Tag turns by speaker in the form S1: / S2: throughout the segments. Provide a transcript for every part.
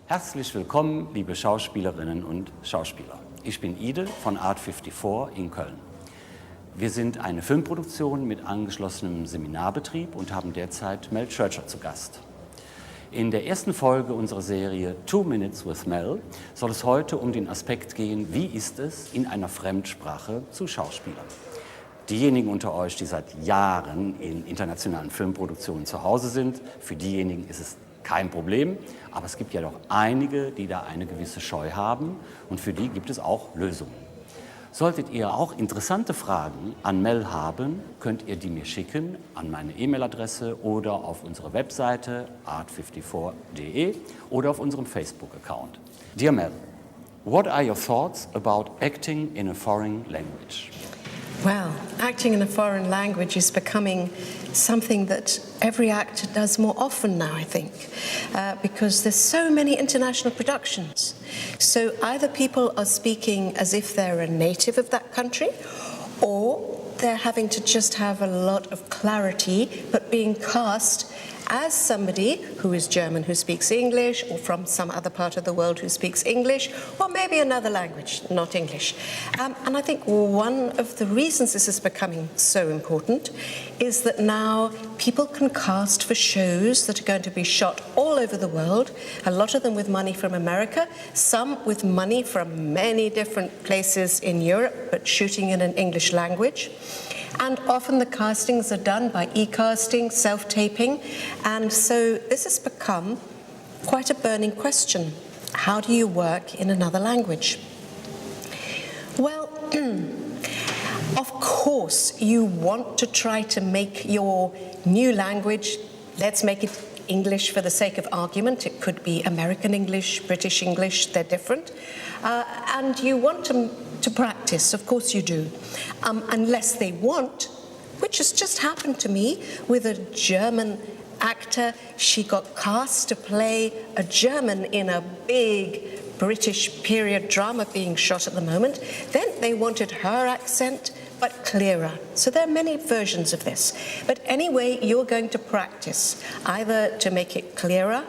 S1: Herzlich willkommen, liebe Schauspielerinnen und Schauspieler. Ich bin Ide von Art 54 in Köln. Wir sind eine Filmproduktion mit angeschlossenem Seminarbetrieb und haben derzeit Mel Churcher zu Gast. In der ersten Folge unserer Serie 2 Minutes with Mel soll es heute um den Aspekt gehen, wie ist es, in einer Fremdsprache zu schauspielern. Diejenigen unter euch, die seit Jahren in internationalen Filmproduktionen zu Hause sind, für diejenigen ist es kein Problem, aber es gibt ja doch einige, die da eine gewisse Scheu haben und für die gibt es auch Lösungen. Solltet ihr auch interessante Fragen an Mel haben, könnt ihr die mir schicken an meine E-Mail-Adresse oder auf unsere Webseite art54.de oder auf unserem Facebook-Account. Dear Mel, what are your thoughts about acting in a foreign language?
S2: Well, acting in a foreign language is becoming something that every actor does more often now, I think, because there's so many international productions. So either people are speaking as if they're a native of that country, or they're having to just have a lot of clarity, but being cast as somebody who is German who speaks English, or from some other part of the world who speaks English, or maybe another language, not English. And I think one of the reasons this is becoming so important is that now people can cast for shows that are going to be shot all over the world, a lot of them with money from America, some with money from many different places in Europe, but shooting in an English language. And often the castings are done by e-casting, self-taping, and so this has become quite a burning question. How do you work in another language? Well, of course you want to try to make your new language, let's make it English for the sake of argument. It could be American English, British English, they're different. And you want to practice, of course you do. Unless they want, which has just happened to me with a German actor. She got cast to play a German in a big British period drama being shot at the moment. Then they wanted her accent, but clearer. So there are many versions of this. But anyway, you're going to practice, either to make it clearer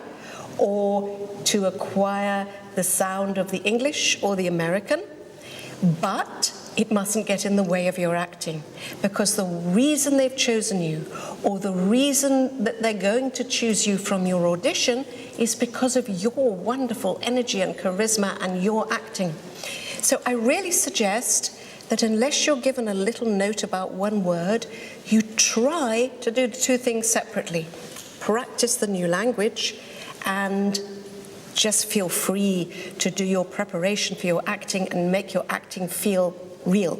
S2: or to acquire the sound of the English or the American. But it mustn't get in the way of your acting, because the reason they've chosen you, or the reason that they're going to choose you from your audition, is because of your wonderful energy and charisma and your acting. So I really suggest that unless you're given a little note about one word, you try to do the two things separately. Practice the new language and just feel free to do your preparation for your acting and make your acting feel real.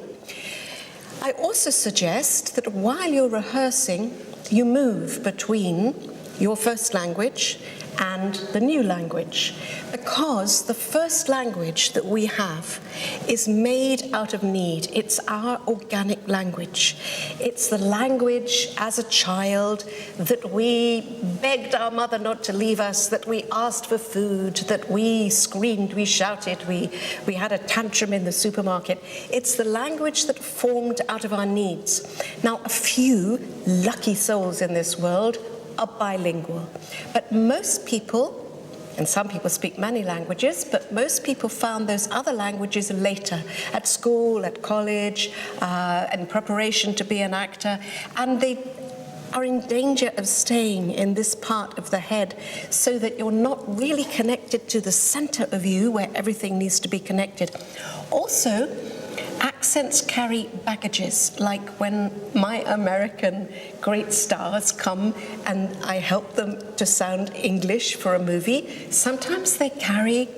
S2: I also suggest that while you're rehearsing, you move between your first language and the new language, because the first language that we have is made out of need. It's our organic language. It's the language as a child that we begged our mother not to leave us, that we asked for food, that we screamed, we shouted, we had a tantrum in the supermarket. It's the language that formed out of our needs. Now, a few lucky souls in this world are bilingual, but most people, and some people speak many languages, but most people found those other languages later, at school, at college, in preparation to be an actor, and they are in danger of staying in this part of the head so that you're not really connected to the center of you where everything needs to be connected. Also, accents carry baggages, like when my American great stars come and I help them to sound English for a movie. Sometimes they carry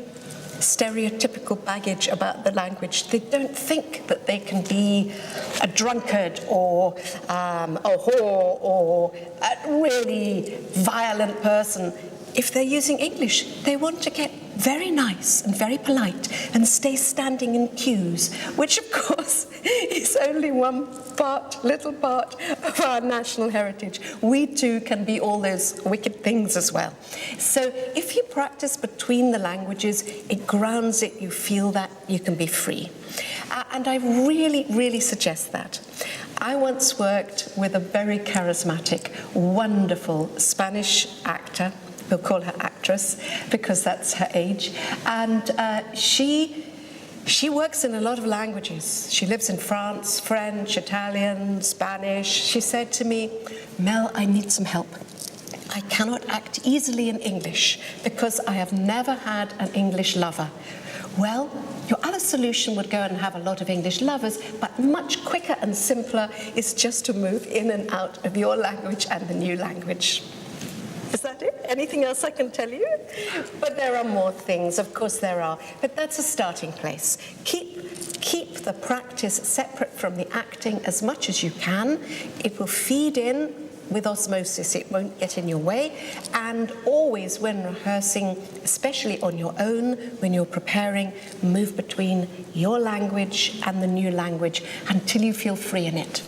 S2: stereotypical baggage about the language. They don't think that they can be a drunkard or a whore or a really violent person. If they're using English, they want to get very nice and very polite and stay standing in queues, which of course is only one little part of our national heritage. We too can be all those wicked things as well. So if you practice between the languages, it grounds it, you feel that, you can be free. And I really, really suggest that. I once worked with a very charismatic, wonderful Spanish actor we'll call her actress because that's her age, and she works in a lot of languages. She lives in France, French, Italian, Spanish. She said to me, Mel, I need some help. I cannot act easily in English because I have never had an English lover. Well, your other solution would go and have a lot of English lovers, but much quicker and simpler is just to move in and out of your language and the new language. Is that it? Anything else I can tell you? But there are more things, of course there are. But that's a starting place. Keep the practice separate from the acting as much as you can. It will feed in with osmosis. It won't get in your way. And always when rehearsing, especially on your own, when you're preparing, move between your language and the new language until you feel free in it.